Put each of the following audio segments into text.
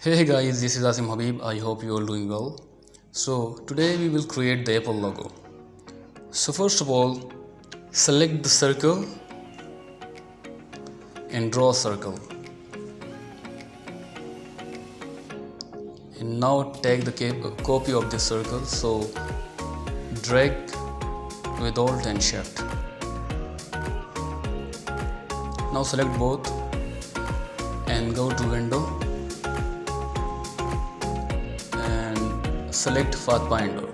Hey guys, this is Asim Habib. I hope you are doing well. So today we will create the Apple logo. So first of all, select the circle and draw a circle. And now take the copy of this circle. So drag with Alt and Shift. Now select both and go to Window. Select Pathfinder.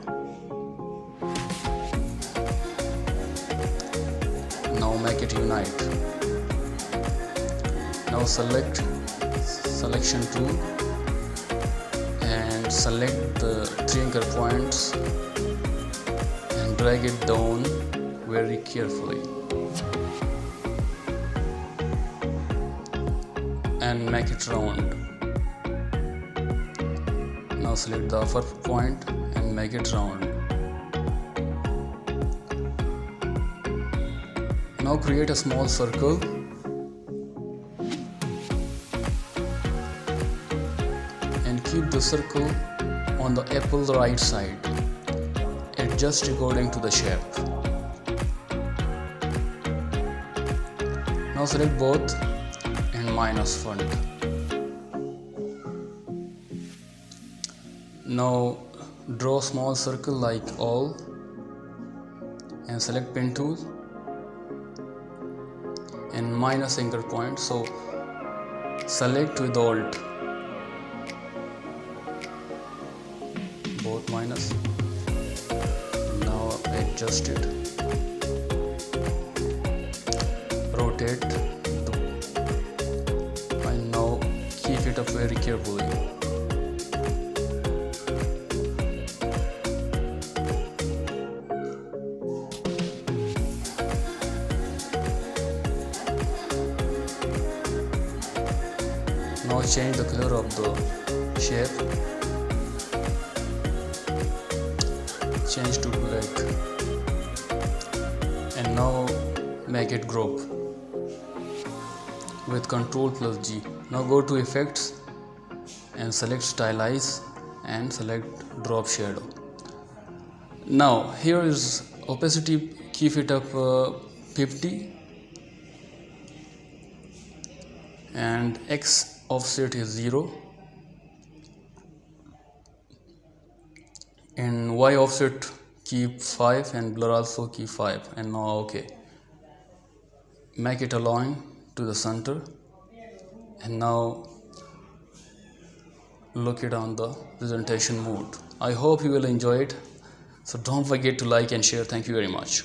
Now make it unite. Now select selection tool and select the three anchor points and drag it down very carefully and make it round. Now select the upper point and make it round. Now create a small circle and keep the circle on the apple right side. Adjust according to the shape. Now select both and minus front. Now draw a small circle like all and select pen tool and minus anchor point. So select with Alt, both minus. Now adjust it, rotate and now keep it up very carefully. Now change the color of the shape, change to black, and now make it group with Ctrl+G. Now go to Effects and select Stylize and select Drop Shadow. Now here is opacity, keep it up 50 and X offset is 0 and Y offset keep 5 and blur also keep 5 and now OK. Make it align to the center and now look it on the presentation mode. I hope you will enjoy it. So don't forget to like and share. Thank you very much.